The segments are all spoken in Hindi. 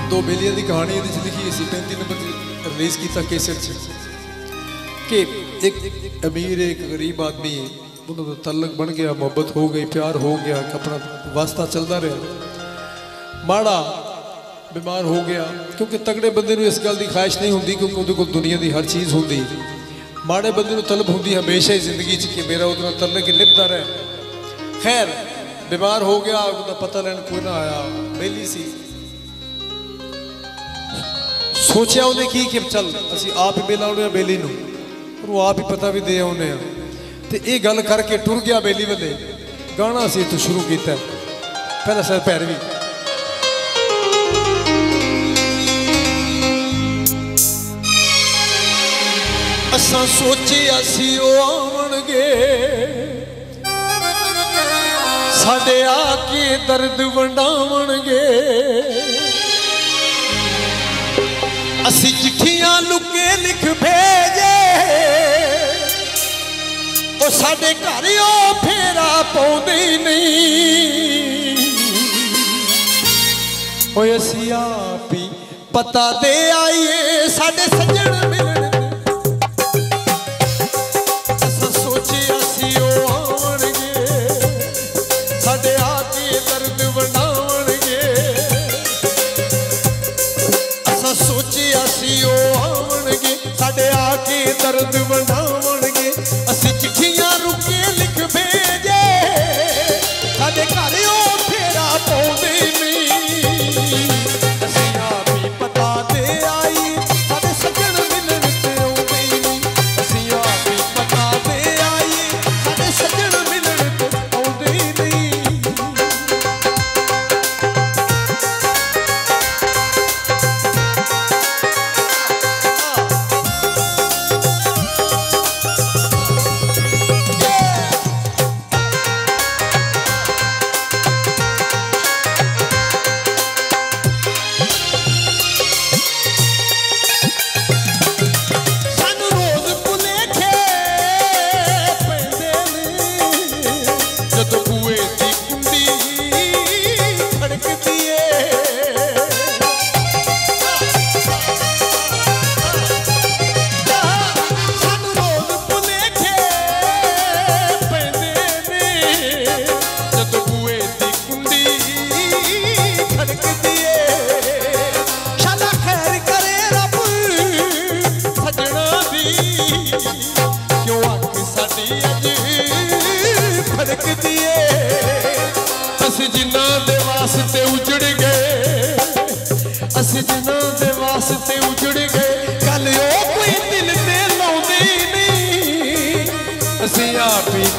दो बेलियां की कहानी ये लिखी सी 35 नंबर रिलीज किया कैसेट कि एक अमीर एक गरीब आदमी है, उन्होंने तल्लक बन गया, मोहब्बत हो गई, प्यार हो गया, अपना वास्ता चलता रहा। माड़ा बीमार हो गया क्योंकि तगड़े बंदे इस गल की ख्वाहिश नहीं होती क्योंकि उहदे कोल दुनिया की हर चीज़ होंगी। माड़े बंदे तलब होंगी हमेशा ही जिंदगी कि मेरा उहदे तल्लक निभता रहे। खैर बीमार हो गया, उहदा पता लैन कोई ना आया, बेली सी। सोचा उन्हें कि चल असी आप ही बेला आने बेली नूं, और वो आप ही पता भी दे आने तो ये गल करके टुर गया बेली वाले। गाना असी इत्थों शुरू किया, पहला सर भैरवी। असां सोचिया सी ओ आवणगे, साडे आके दर्द वंडावणगे। असी चिट्ठियां लुके लिख भेजे, ओ साडे घर ओ फेरा पाउंदे नहीं। ओए असी आप ही पता दे आईए साडे सज्जण मिलण। दर्द बनावणगे असी चिट्ठियां रुके लिख भेजे, साडे घर ओ फेरा पाउंदे नहीं। असी आप ही पता दे आई साडे सज्जण मिलण ते आउंदे नहीं। असी आप ही पता दे आई साडे सज्जण मिलण ते आउंदे नहीं।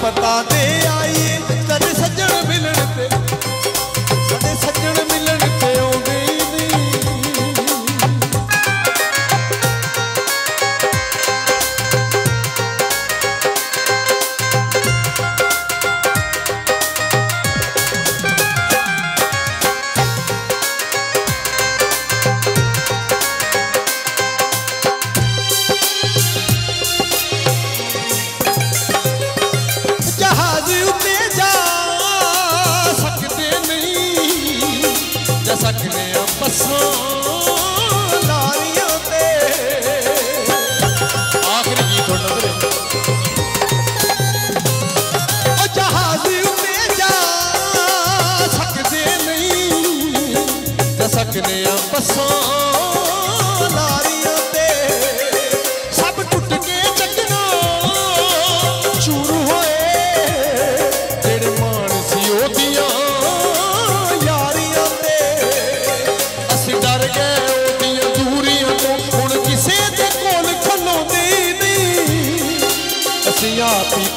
पता दे आईए साडे सज्जण मिलण ते, साडे सज्जण मिलण ते आउंदे नहीं।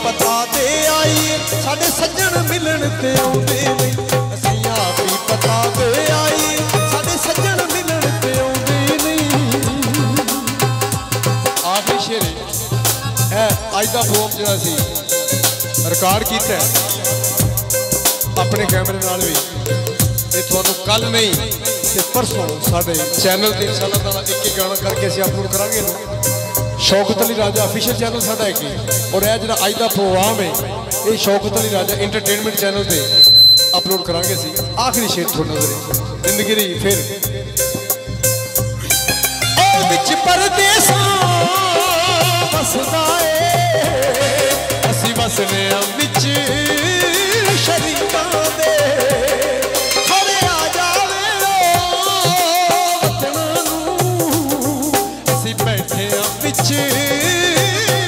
पता दे आईए साडे सज्जण मिलण ते आउंदे नहीं। असी आप ही पता दे आईए साडे सज्जण मिलण ते आउंदे नहीं। आखिरी शेर है अज दा प्रोग्राम जिहड़ा सी रिकॉर्ड कीता अपने कैमरे नाल भी, ये तुहानूं कल नहीं ते परसों साडे चैनल ते इंशाअल्लाह ताला एक गाना करके असीं अपलोड करांगे। शौकत अली राजा ऑफिशियल चैनल साडा है और यह जो अज का प्रोग्राम है ये शौकत अली राजा इंटरटेनमेंट चैनल पर अपलोड करांगे। आखिरी शेर थोड़ा नजर जिंदगी रही फिर परदेसां वसदा ए असी वसने विच शरीकां दे खड़े आ जावे वतनां नूं असी बैठे विच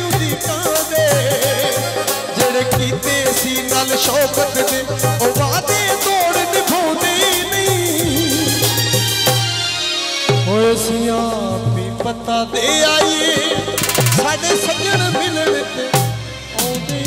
उदीकां दे जेड़े कीते सी नाल शौकत दे ओ वादे तोड़ निभाउंदे नहीं होए सियां भी पता दे आइए साडे सज्जण मिलण ते आउंदे